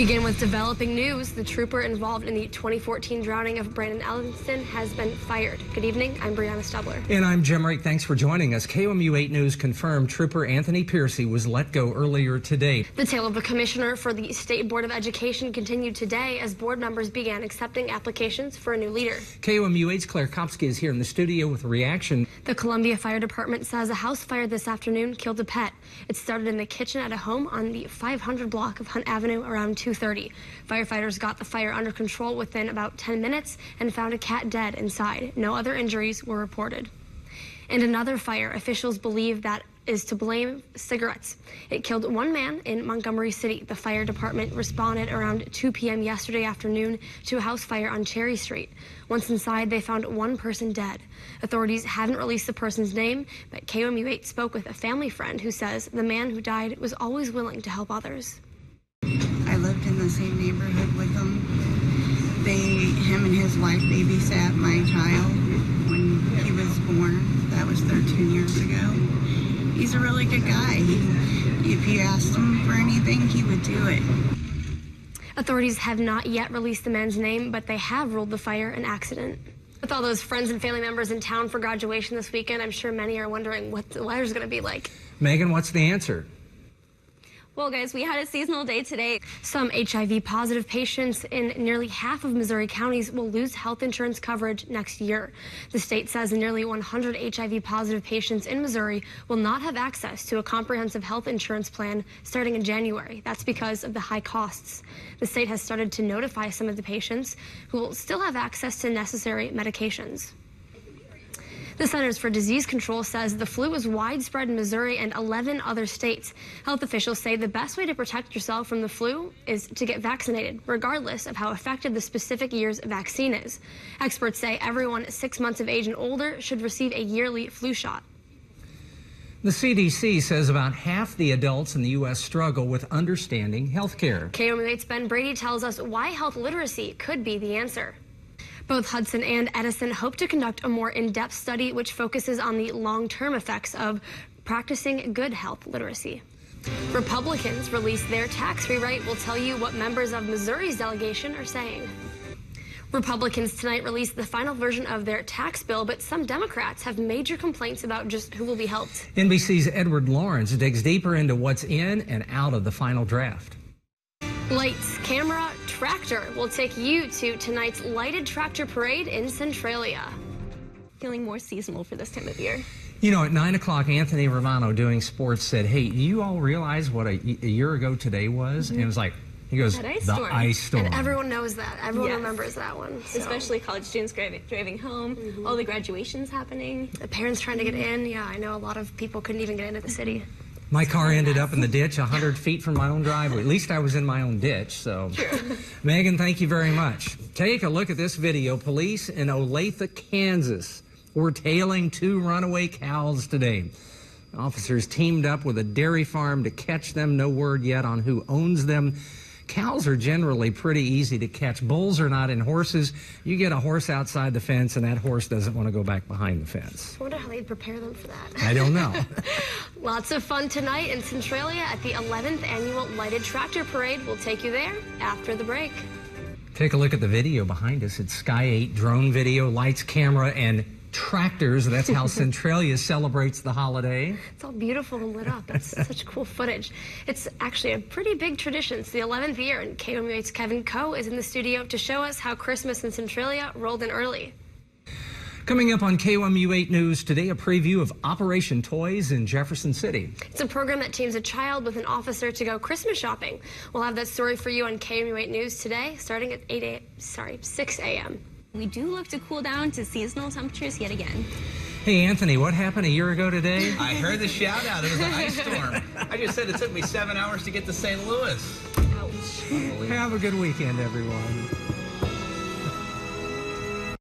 Begin with developing news. The trooper involved in the 2014 drowning of Brandon Ellingston has been fired. Good evening. I'm Brianna Stubler. And I'm Jim Rake. Thanks for joining us. KOMU 8 News confirmed Trooper Anthony Piercy was let go earlier today. The tale of the commissioner for the State Board of Education continued today as board members began accepting applications for a new leader. KOMU 8's Claire Kopsky is here in the studio with a reaction. The Columbia Fire Department says a house fire this afternoon killed a pet. It started in the kitchen at a home on the 500 block of Hunt Avenue around 2:30. Firefighters got the fire under control within about 10 minutes and found a cat dead inside. No other injuries were reported. And another fire, officials believe that is to blame cigarettes. It killed one man in Montgomery City. The fire department responded around 2 p.m. yesterday afternoon to a house fire on Cherry Street. Once inside, they found one person dead. Authorities haven't released the person's name, but KOMU 8 spoke with a family friend who says the man who died was always willing to help others. I lived in the same neighborhood with him. Him and his wife babysat my child when he was born. That was 13 years ago. He's a really good guy. If you asked him for anything, he would do it. Authorities have not yet released the man's name, but they have ruled the fire an accident. With all those friends and family members in town for graduation this weekend, I'm sure many are wondering what the weather's going to be like. Megan, what's the answer? Well, guys, we had a seasonal day today. Some HIV-positive patients in nearly half of Missouri counties will lose health insurance coverage next year. The state says nearly 100 HIV-positive patients in Missouri will not have access to a comprehensive health insurance plan starting in January. That's because of the high costs. The state has started to notify some of the patients who will still have access to necessary medications. The Centers for Disease Control says the flu is widespread in Missouri and 11 other states. Health officials say the best way to protect yourself from the flu is to get vaccinated, regardless of how effective the specific year's vaccine is. Experts say everyone 6 months of age and older should receive a yearly flu shot. The CDC says about half the adults in the U.S. struggle with understanding health care. KOMU 8's Ben Brady tells us why health literacy could be the answer. Both Hudson and Edison hope to conduct a more in-depth study which focuses on the long-term effects of practicing good health literacy. Republicans released their tax rewrite. We'll tell you what members of Missouri's delegation are saying. Republicans tonight released the final version of their tax bill, but some Democrats have major complaints about just who will be helped. NBC's Edward Lawrence digs deeper into what's in and out of the final draft. Lights, camera, tractor will take you to tonight's lighted tractor parade in Centralia. Feeling more seasonal for this time of year. You know, at 9 o'clock, Anthony Romano doing sports said, hey, do you all realize what a year ago today was? And it was like, he goes, the ice storm. And everyone knows that. Everyone remembers that one. So. Especially college students driving home, all the graduations happening. The parents trying to get in. Yeah, I know a lot of people couldn't even get into the city. My car ended up in the ditch 100 feet from my own driveway. At least I was in my own ditch, so. True. Megan, thank you very much. Take a look at this video. Police in Olathe, Kansas were tailing 2 runaway cows today. Officers teamed up with a dairy farm to catch them. No word yet on who owns them. Cows are generally pretty easy to catch. Bulls are not in horses. You get a horse outside the fence, and that horse doesn't want to go back behind the fence. I wonder how they'd prepare them for that. I don't know. Lots of fun tonight in Centralia at the 11th Annual Lighted Tractor Parade. We'll take you there after the break. Take a look at the video behind us. It's Sky 8 drone video, lights, camera, and tractors. That's how Centralia celebrates the holiday. It's all beautiful and lit up. That's such cool footage. It's actually a pretty big tradition. It's the 11th year, and KOMU 8's Kevin Coe is in the studio to show us how Christmas in Centralia rolled in early. Coming up on KOMU 8 News today, a preview of Operation Toys in Jefferson City. It's a program that teams a child with an officer to go Christmas shopping. We'll have that story for you on KOMU 8 News today, starting at 6 a.m. We do look to cool down to seasonal temperatures yet again. Hey, Anthony, what happened a year ago today? I heard the shout out. It was an ice storm. I just said it took me 7 hours to get to St. Louis. Ouch. Have a good weekend, everyone.